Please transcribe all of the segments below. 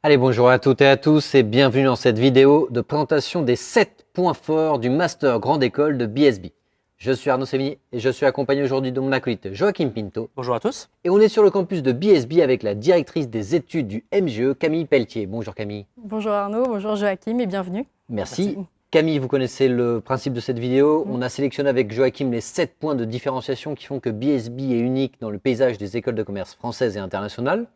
Allez, bonjour à toutes et à tous et bienvenue dans cette vidéo de présentation des 7 points forts du Master Grande École de BSB. Je suis Arnaud Sévigné et je suis accompagné aujourd'hui de mon acolyte Joachim Pinto. Bonjour à tous. Et on est sur le campus de BSB avec la directrice des études du MGE, Camille Pelletier. Bonjour Camille. Bonjour Arnaud, bonjour Joachim et bienvenue. Merci. Camille, vous connaissez le principe de cette vidéo. Mm. On a sélectionné avec Joachim les 7 points de différenciation qui font que BSB est unique dans le paysage des écoles de commerce françaises et internationales.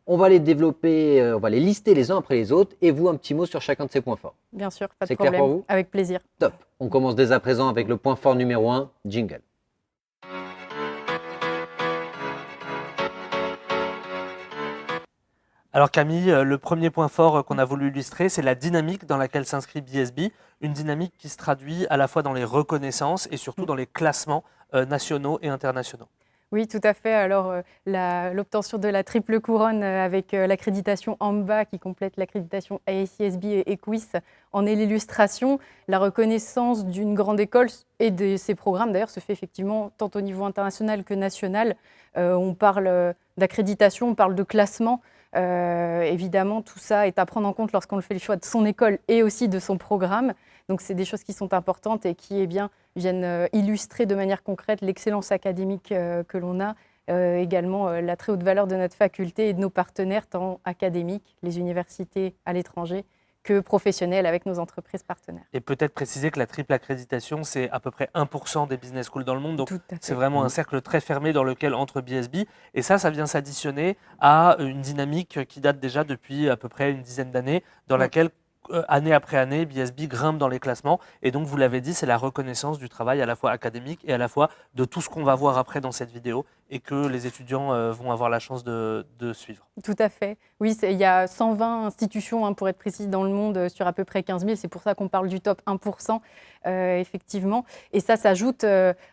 On va les développer, on va les lister les uns après les autres et vous, un petit mot sur chacun de ces points forts. Bien sûr, pas de C'est problème. clair pour vous? Avec plaisir. Top. On commence dès à présent avec le point fort numéro 1, jingle. Alors Camille, le premier point fort qu'on a voulu illustrer, c'est la dynamique dans laquelle s'inscrit BSB, une dynamique qui se traduit à la fois dans les reconnaissances et surtout dans les classements nationaux et internationaux. Oui, tout à fait. Alors, l'obtention de la triple couronne avec l'accréditation AMBA qui complète l'accréditation ASCSB et EQUIS en est l'illustration. La reconnaissance d'une grande école et de ses programmes, d'ailleurs, se fait effectivement tant au niveau international que national. On parle d'accréditation, on parle de classement. Évidemment, tout ça est à prendre en compte lorsqu'on fait le choix de son école et aussi de son programme. Donc, c'est des choses qui sont importantes et qui viennent illustrer de manière concrète l'excellence académique que l'on a, également la très haute valeur de notre faculté et de nos partenaires, tant académiques, les universités à l'étranger, que professionnels avec nos entreprises partenaires. Et peut-être préciser que la triple accréditation, c'est à peu près 1% des business schools dans le monde. Donc, c'est vraiment un cercle très fermé dans lequel entre BSB. Et ça vient s'additionner à une dynamique qui date déjà depuis à peu près une dizaine d'années, dans laquelle année après année, BSB grimpe dans les classements. Et donc, vous l'avez dit, c'est la reconnaissance du travail à la fois académique et à la fois de tout ce qu'on va voir après dans cette vidéo et que les étudiants vont avoir la chance de suivre. Tout à fait. Oui, il y a 120 institutions, pour être précise, dans le monde sur à peu près 15 000. C'est pour ça qu'on parle du top 1%, effectivement. Et ça s'ajoute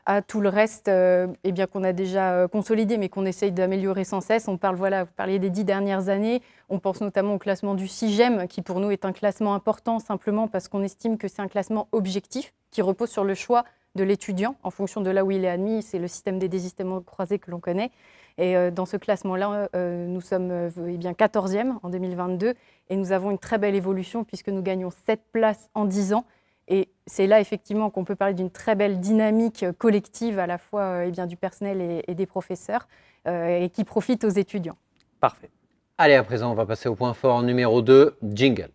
à tout le reste qu'on a déjà consolidé, mais qu'on essaye d'améliorer sans cesse. On parle, vous parliez des 10 dernières années. On pense notamment au classement du CIGEM, qui pour nous est un classement important, simplement parce qu'on estime que c'est un classement objectif, qui repose sur le choix de l'étudiant en fonction de là où il est admis. C'est le système des désistements croisés que l'on connaît. Et dans ce classement-là, nous sommes 14e en 2022 et nous avons une très belle évolution puisque nous gagnons 7 places en 10 ans. Et c'est là effectivement qu'on peut parler d'une très belle dynamique collective à la fois du personnel et des professeurs et qui profite aux étudiants. Parfait. Allez, à présent, on va passer au point fort numéro 2, jingle.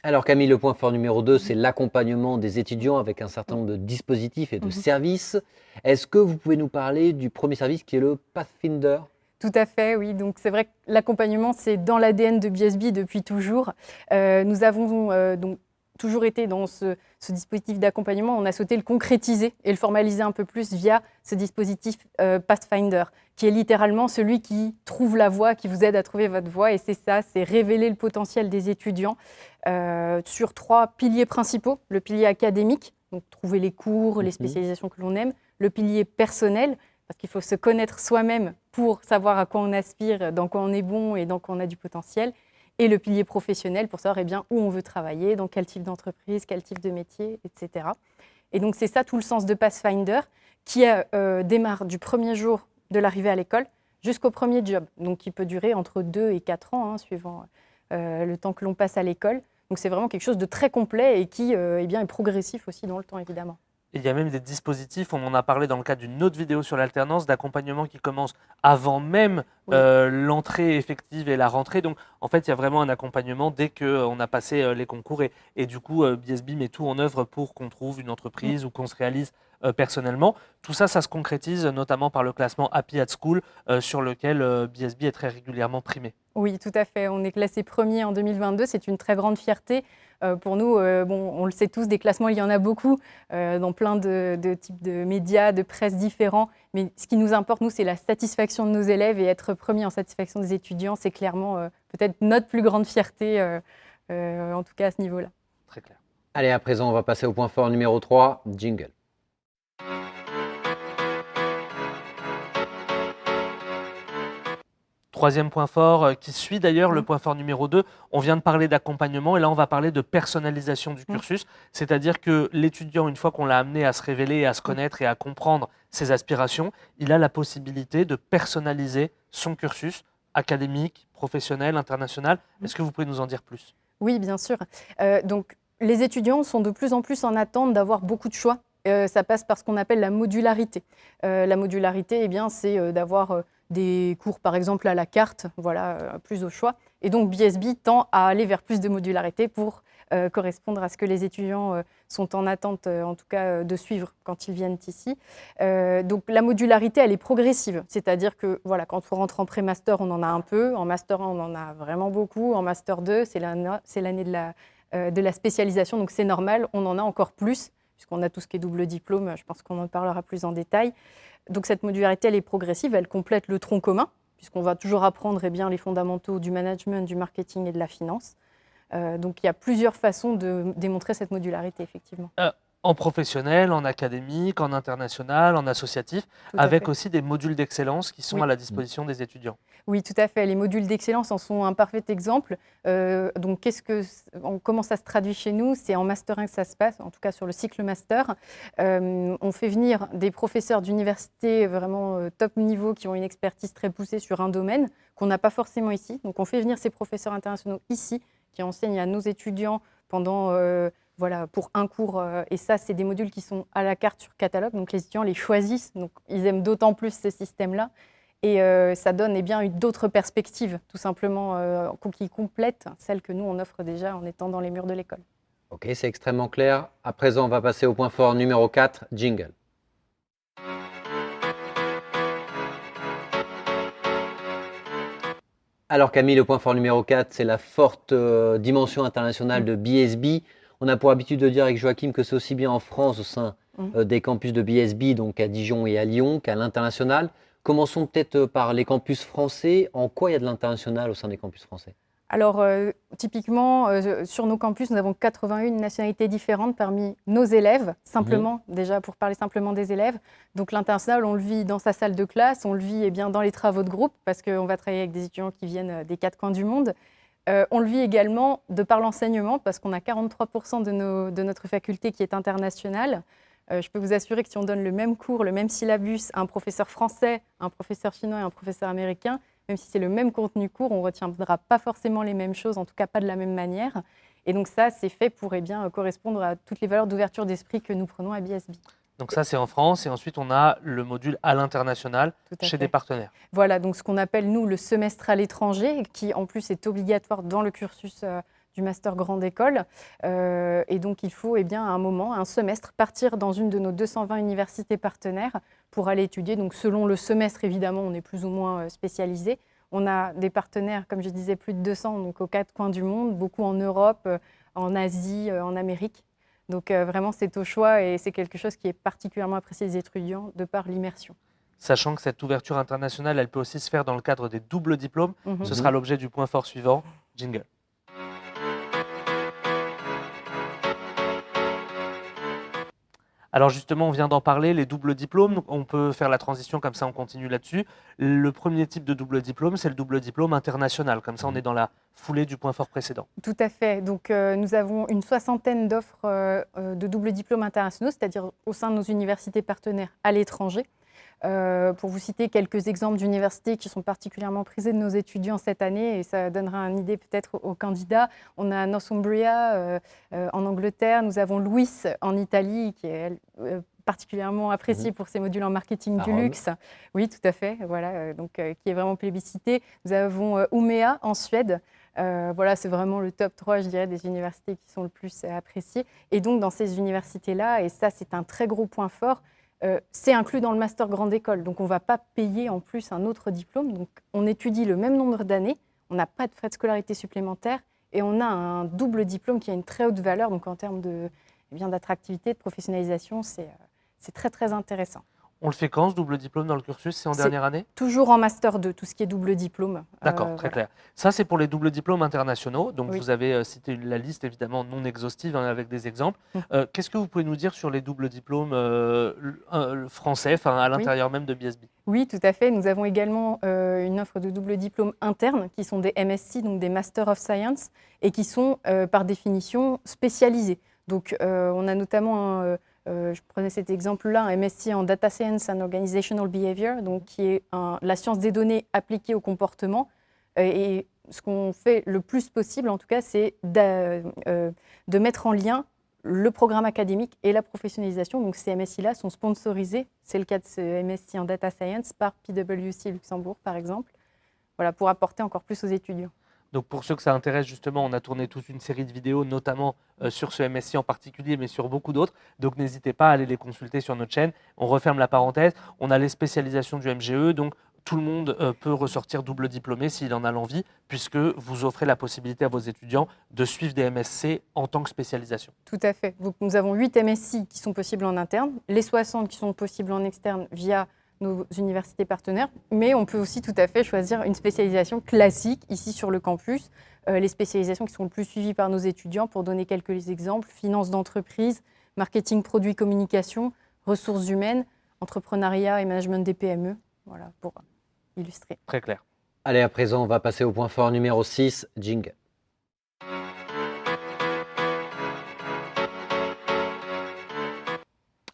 Alors Camille, le point fort numéro 2, c'est l'accompagnement des étudiants avec un certain nombre de dispositifs et de services. Est-ce que vous pouvez nous parler du premier service qui est le Pathfinder ? Tout à fait, oui. Donc c'est vrai que l'accompagnement, c'est dans l'ADN de BSB depuis toujours. Nous avons donc toujours été dans ce dispositif d'accompagnement. On a souhaité le concrétiser et le formaliser un peu plus via ce dispositif Pathfinder, qui est littéralement celui qui trouve la voie, qui vous aide à trouver votre voie. Et c'est ça, c'est révéler le potentiel des étudiants sur 3 piliers principaux. Le pilier académique, donc trouver les cours, les spécialisations que l'on aime. Le pilier personnel, parce qu'il faut se connaître soi-même pour savoir à quoi on aspire, dans quoi on est bon et dans quoi on a du potentiel. Et le pilier professionnel pour savoir où on veut travailler, dans quel type d'entreprise, quel type de métier, etc. Et donc c'est ça tout le sens de Pathfinder qui démarre du premier jour de l'arrivée à l'école jusqu'au premier job, donc qui peut durer entre 2 et 4 ans, suivant le temps que l'on passe à l'école. Donc c'est vraiment quelque chose de très complet et qui est progressif aussi dans le temps, évidemment. Il y a même des dispositifs, on en a parlé dans le cadre d'une autre vidéo sur l'alternance, d'accompagnement qui commence avant même l'entrée effective et la rentrée. Donc en fait, il y a vraiment un accompagnement dès qu'on a passé les concours et du coup, BSB met tout en œuvre pour qu'on trouve une entreprise ou qu'on se réalise personnellement. Tout ça, ça se concrétise notamment par le classement Happy at School sur lequel BSB est très régulièrement primé. Oui, tout à fait. On est classé premier en 2022. C'est une très grande fierté. Pour nous, on le sait tous, des classements, il y en a beaucoup dans plein de types de médias, de presse différents. Mais ce qui nous importe, nous, c'est la satisfaction de nos élèves et être premier en satisfaction des étudiants, c'est clairement peut-être notre plus grande fierté, en tout cas à ce niveau-là. Très clair. Allez, à présent, on va passer au point fort numéro 3, jingle. Troisième point fort qui suit d'ailleurs le point fort numéro 2, on vient de parler d'accompagnement et là on va parler de personnalisation du cursus, c'est-à-dire que l'étudiant, une fois qu'on l'a amené à se révéler, à se connaître et à comprendre ses aspirations, il a la possibilité de personnaliser son cursus académique, professionnel, international. Est-ce que vous pouvez nous en dire plus? Oui, bien sûr. Donc, les étudiants sont de plus en plus en attente d'avoir beaucoup de choix. Ça passe par ce qu'on appelle la modularité. La modularité, eh bien, c'est d'avoir des cours, par exemple, à la carte, voilà, plus au choix. Et donc, BSB tend à aller vers plus de modularité pour correspondre à ce que les étudiants sont en attente, en tout cas, de suivre quand ils viennent ici. Donc, la modularité, elle est progressive. C'est-à-dire que, voilà, quand on rentre en pré-master, on en a un peu. En master 1, on en a vraiment beaucoup. En master 2, c'est l'année de la spécialisation, donc c'est normal, on en a encore plus, puisqu'on a tout ce qui est double diplôme, je pense qu'on en parlera plus en détail. Donc cette modularité, elle est progressive, elle complète le tronc commun, puisqu'on va toujours apprendre les fondamentaux du management, du marketing et de la finance. Donc il y a plusieurs façons de démontrer cette modularité, effectivement. En professionnel, en académique, en international, en associatif, avec aussi des modules d'excellence qui sont à la disposition des étudiants. Oui, tout à fait. Les modules d'excellence en sont un parfait exemple. Donc, comment ça se traduit chez nous? C'est en Master 1 que ça se passe, en tout cas sur le cycle Master. On fait venir des professeurs d'université vraiment top niveau qui ont une expertise très poussée sur un domaine qu'on n'a pas forcément ici. Donc, on fait venir ces professeurs internationaux ici qui enseignent à nos étudiants pendant... Voilà, pour un cours, et ça, c'est des modules qui sont à la carte sur catalogue, donc les étudiants les choisissent, donc ils aiment d'autant plus ce système-là, et ça donne d'autres perspectives, tout simplement, qui complètent celles que nous, on offre déjà en étant dans les murs de l'école. Ok, c'est extrêmement clair. À présent, on va passer au point fort numéro 4, jingle. Alors Camille, le point fort numéro 4, c'est la forte dimension internationale de BSB. On a pour habitude de dire avec Joachim que c'est aussi bien en France au sein des campus de BSB, donc à Dijon et à Lyon, qu'à l'international. Commençons peut-être par les campus français. En quoi il y a de l'international au sein des campus français? Alors, typiquement, sur nos campus, nous avons 81 nationalités différentes parmi nos élèves, simplement, déjà pour parler simplement des élèves. Donc l'international, on le vit dans sa salle de classe, on le vit dans les travaux de groupe, parce qu'on va travailler avec des étudiants qui viennent des 4 coins du monde. On le vit également de par l'enseignement, parce qu'on a 43% de notre faculté qui est internationale. Je peux vous assurer que si on donne le même cours, le même syllabus à un professeur français, un professeur chinois et un professeur américain, même si c'est le même contenu cours, on ne retiendra pas forcément les mêmes choses, en tout cas pas de la même manière. Et donc ça, c'est fait pour correspondre à toutes les valeurs d'ouverture d'esprit que nous prenons à BSB. Donc ça, c'est en France. Et ensuite, on a le module à l'international chez des partenaires. Voilà, donc ce qu'on appelle, nous, le semestre à l'étranger, qui en plus est obligatoire dans le cursus du master grande école. Et donc, il faut à un moment, un semestre, partir dans une de nos 220 universités partenaires pour aller étudier. Donc, selon le semestre, évidemment, on est plus ou moins spécialisé. On a des partenaires, comme je disais, plus de 200, donc aux 4 coins du monde, beaucoup en Europe, en Asie, en Amérique. Donc, vraiment, c'est au choix et c'est quelque chose qui est particulièrement apprécié des étudiants de par l'immersion. Sachant que cette ouverture internationale, elle peut aussi se faire dans le cadre des doubles diplômes. Ce sera l'objet du point fort suivant. Jingle. Alors justement, on vient d'en parler, les doubles diplômes. On peut faire la transition, comme ça on continue là-dessus. Le premier type de double diplôme, c'est le double diplôme international. Comme ça, on est dans la foulée du point fort précédent. Tout à fait. Donc nous avons une 60aine d'offres de double diplôme internationaux, c'est-à-dire au sein de nos universités partenaires à l'étranger. Pour vous citer quelques exemples d'universités qui sont particulièrement prisées de nos étudiants cette année, et ça donnera une idée peut-être aux candidats. On a Northumbria en Angleterre, nous avons Luis en Italie, qui est particulièrement apprécié pour ses modules en marketing du luxe. Oui, tout à fait, voilà, donc, qui est vraiment plébiscité. Nous avons Umeå en Suède. Voilà, c'est vraiment le top 3, je dirais, des universités qui sont le plus appréciées. Et donc, dans ces universités-là, et ça, c'est un très gros point fort, c'est inclus dans le master grande école, donc on ne va pas payer en plus un autre diplôme. Donc on étudie le même nombre d'années, on n'a pas de frais de scolarité supplémentaires et on a un double diplôme qui a une très haute valeur. Donc en termes d'attractivité, de professionnalisation, c'est très très intéressant. On le fait quand, ce double diplôme dans le cursus? C'est en dernière année? Toujours en Master 2, tout ce qui est double diplôme. D'accord, très clair. Ça, c'est pour les doubles diplômes internationaux. Donc, vous avez cité la liste, évidemment, non exhaustive, avec des exemples. Qu'est-ce que vous pouvez nous dire sur les doubles diplômes français, à l'intérieur même de BSB? Oui, tout à fait. Nous avons également une offre de double diplôme interne, qui sont des MSc, donc des Master of Science, et qui sont, par définition, spécialisés. Donc, on a notamment je prenais cet exemple-là, un MSc en Data Science and Organizational Behavior, donc qui est la science des données appliquée au comportement. Et ce qu'on fait le plus possible, en tout cas, c'est de mettre en lien le programme académique et la professionnalisation. Donc ces MSI-là sont sponsorisés. C'est le cas de ce MSI en Data Science par PwC Luxembourg, par exemple, voilà, pour apporter encore plus aux étudiants. Donc pour ceux que ça intéresse, justement, on a tourné toute une série de vidéos, notamment sur ce MSI en particulier, mais sur beaucoup d'autres. Donc n'hésitez pas à aller les consulter sur notre chaîne. On referme la parenthèse. On a les spécialisations du MGE, donc tout le monde peut ressortir double diplômé s'il en a l'envie, puisque vous offrez la possibilité à vos étudiants de suivre des MSc en tant que spécialisation. Tout à fait. Donc nous avons 8 MSI qui sont possibles en interne, les 60 qui sont possibles en externe via nos universités partenaires, mais on peut aussi tout à fait choisir une spécialisation classique ici sur le campus. Les spécialisations qui sont le plus suivies par nos étudiants, pour donner quelques exemples, finance d'entreprise, marketing, produits, communication, ressources humaines, entrepreneuriat et management des PME, voilà, pour illustrer. Très clair. Allez, à présent, on va passer au point fort numéro 6, jingle.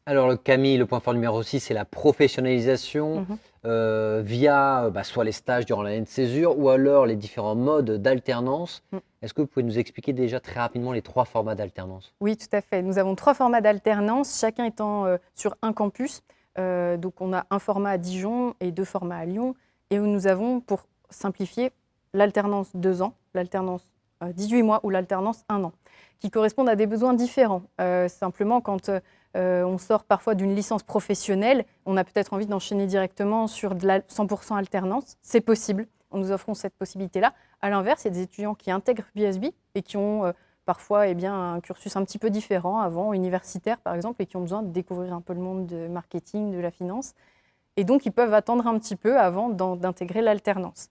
Alors Camille, le point fort numéro 6, c'est la professionnalisation via soit les stages durant l'année de césure ou alors les différents modes d'alternance. Est-ce que vous pouvez nous expliquer déjà très rapidement les 3 formats d'alternance? Oui, tout à fait. Nous avons 3 formats d'alternance, chacun étant sur un campus. Donc on a un format à Dijon et 2 formats à Lyon. Et où nous avons, pour simplifier, l'alternance 2 ans, l'alternance 18 mois ou l'alternance 1 an, qui correspondent à des besoins différents. Simplement, quand on sort parfois d'une licence professionnelle, on a peut-être envie d'enchaîner directement sur de la 100% alternance. C'est possible, nous offrons cette possibilité-là. À l'inverse, il y a des étudiants qui intègrent BSB et qui ont parfois un cursus un petit peu différent, avant universitaire par exemple, et qui ont besoin de découvrir un peu le monde du marketing, de la finance. Et donc, ils peuvent attendre un petit peu avant d'intégrer l'alternance.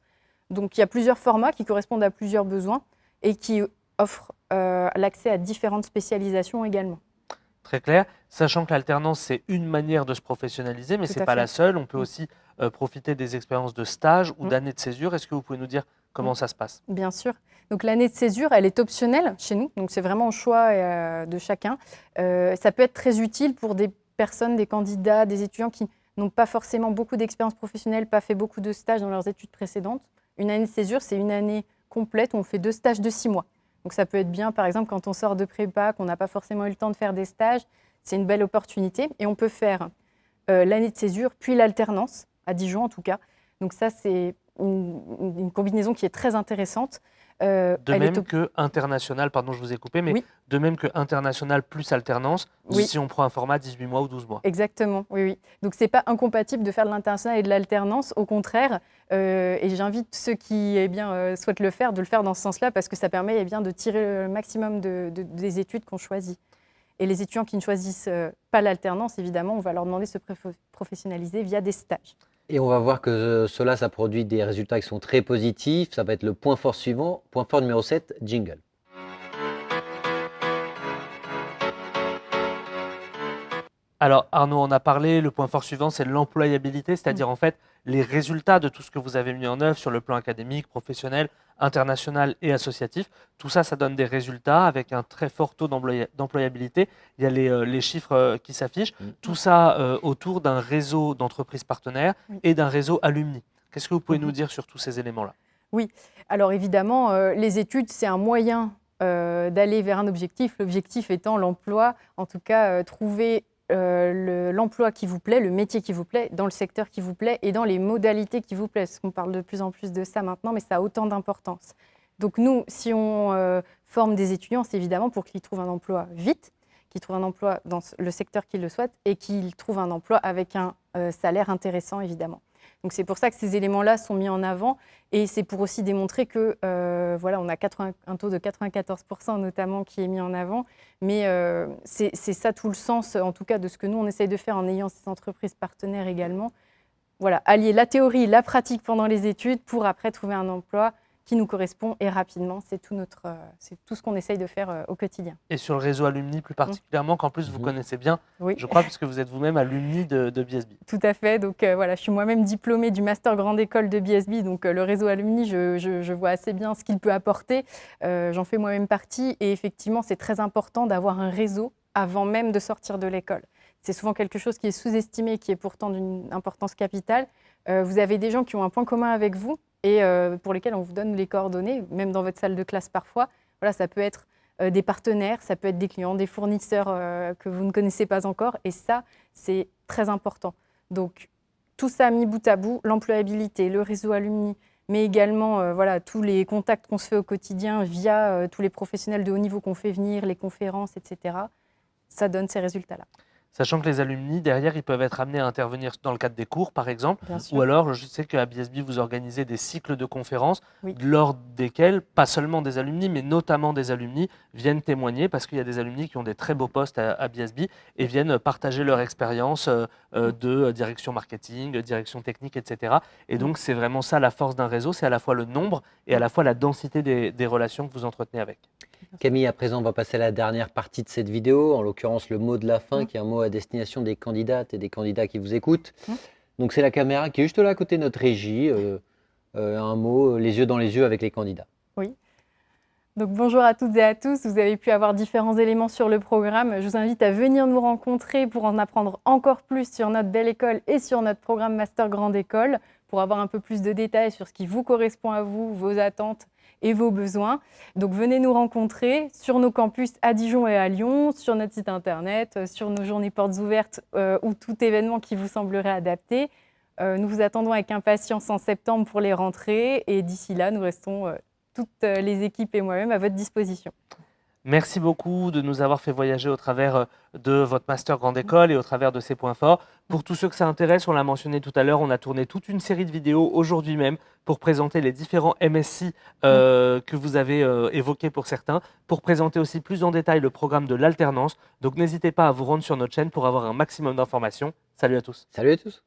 Donc, il y a plusieurs formats qui correspondent à plusieurs besoins et qui offrent l'accès à différentes spécialisations également. Très clair, sachant que l'alternance, c'est une manière de se professionnaliser, mais ce n'est pas la seule. On peut aussi profiter des expériences de stage ou d'années de césure. Est-ce que vous pouvez nous dire comment ça se passe? Bien sûr. Donc l'année de césure, elle est optionnelle chez nous. Donc c'est vraiment au choix de chacun. Ça peut être très utile pour des personnes, des candidats, des étudiants qui n'ont pas forcément beaucoup d'expérience professionnelle, pas fait beaucoup de stages dans leurs études précédentes. Une année de césure, c'est une année complète où on fait 2 stages de 6 mois. Donc ça peut être bien, par exemple, quand on sort de prépa, qu'on n'a pas forcément eu le temps de faire des stages, c'est une belle opportunité. Et on peut faire l'année de césure, puis l'alternance, à Dijon en tout cas. Donc ça, c'est une combinaison qui est très intéressante. De même que international, pardon, je vous ai coupé, mais oui. De même que international plus alternance, oui. Si on prend un format 18 mois ou 12 mois. Exactement, oui, oui. Donc ce n'est pas incompatible de faire de l'international et de l'alternance, au contraire. Et j'invite ceux qui souhaitent le faire, de le faire dans ce sens-là, parce que ça permet de tirer le maximum des études qu'on choisit. Et les étudiants qui ne choisissent pas l'alternance, évidemment, on va leur demander de se professionnaliser via des stages. Et on va voir que cela, ça produit des résultats qui sont très positifs. Ça va être le point fort suivant. Point fort numéro 7, jingle. Alors Arnaud en a parlé, le point fort suivant, c'est l'employabilité, c'est-à-dire en fait les résultats de tout ce que vous avez mis en œuvre sur le plan académique, professionnel, international et associatif. Tout ça, ça donne des résultats avec un très fort taux d'employabilité. Il y a les chiffres qui s'affichent. Tout ça autour d'un réseau d'entreprises partenaires et d'un réseau alumni. Qu'est-ce que vous pouvez nous dire sur tous ces éléments-là? Oui, alors évidemment, les études, c'est un moyen d'aller vers un objectif. L'objectif étant l'emploi, en tout cas trouver l'emploi qui vous plaît, le métier qui vous plaît, dans le secteur qui vous plaît et dans les modalités qui vous plaisent. On parle de plus en plus de ça maintenant, mais ça a autant d'importance. Donc nous, si on forme des étudiants, c'est évidemment pour qu'ils trouvent un emploi vite, qu'ils trouvent un emploi dans le secteur qu'ils le souhaitent et qu'ils trouvent un emploi avec un salaire intéressant, évidemment. Donc c'est pour ça que ces éléments-là sont mis en avant et c'est pour aussi démontrer que voilà, on a un taux de 94% notamment qui est mis en avant, mais c'est ça tout le sens en tout cas de ce que nous on essaye de faire en ayant ces entreprises partenaires également. Voilà, allier la théorie, la pratique pendant les études pour après trouver un emploi qui nous correspond et rapidement. C'est tout ce qu'on essaye de faire au quotidien. Et sur le réseau alumni plus particulièrement, qu'en plus vous connaissez bien, je crois, puisque vous êtes vous-même alumni de BSB. Tout à fait. Donc voilà, je suis moi-même diplômée du Master Grande École de BSB. Donc le réseau alumni, je vois assez bien ce qu'il peut apporter. J'en fais moi-même partie. Et effectivement, c'est très important d'avoir un réseau avant même de sortir de l'école. C'est souvent quelque chose qui est sous-estimé, qui est pourtant d'une importance capitale. Vous avez des gens qui ont un point commun avec vous et pour lesquels on vous donne les coordonnées, même dans votre salle de classe parfois. Voilà, ça peut être des partenaires, ça peut être des clients, des fournisseurs que vous ne connaissez pas encore. Et ça, c'est très important. Donc, tout ça mis bout à bout, l'employabilité, le réseau alumni, mais également voilà, tous les contacts qu'on se fait au quotidien via tous les professionnels de haut niveau qu'on fait venir, les conférences, etc. Ça donne ces résultats-là. Sachant que les alumni, derrière, ils peuvent être amenés à intervenir dans le cadre des cours, par exemple. Ou alors, je sais qu'à BSB, vous organisez des cycles de conférences, lors desquels, pas seulement des alumni, mais notamment des alumni, viennent témoigner, parce qu'il y a des alumni qui ont des très beaux postes à BSB et viennent partager leur expérience de direction marketing, direction technique, etc. Et donc, c'est vraiment ça la force d'un réseau, c'est à la fois le nombre et à la fois la densité des relations que vous entretenez avec. Camille, à présent, on va passer à la dernière partie de cette vidéo, en l'occurrence le mot de la fin, qui est un mot à destination des candidates et des candidats qui vous écoutent. Donc c'est la caméra qui est juste là à côté de notre régie, un mot, les yeux dans les yeux avec les candidats. Oui. Donc bonjour à toutes et à tous, vous avez pu avoir différents éléments sur le programme. Je vous invite à venir nous rencontrer pour en apprendre encore plus sur notre belle école et sur notre programme Master Grande École, pour avoir un peu plus de détails sur ce qui vous correspond à vous, vos attentes et vos besoins. Donc venez nous rencontrer sur nos campus à Dijon et à Lyon, sur notre site internet, sur nos journées portes ouvertes ou tout événement qui vous semblerait adapté. Nous vous attendons avec impatience en septembre pour les rentrées et d'ici là, nous restons toutes les équipes et moi-même à votre disposition. Merci beaucoup de nous avoir fait voyager au travers de votre Master Grande École et au travers de ses points forts. Pour tous ceux que ça intéresse, on l'a mentionné tout à l'heure, on a tourné toute une série de vidéos aujourd'hui même pour présenter les différents MSI que vous avez évoqués pour certains, pour présenter aussi plus en détail le programme de l'alternance. Donc n'hésitez pas à vous rendre sur notre chaîne pour avoir un maximum d'informations. Salut à tous. Salut à tous.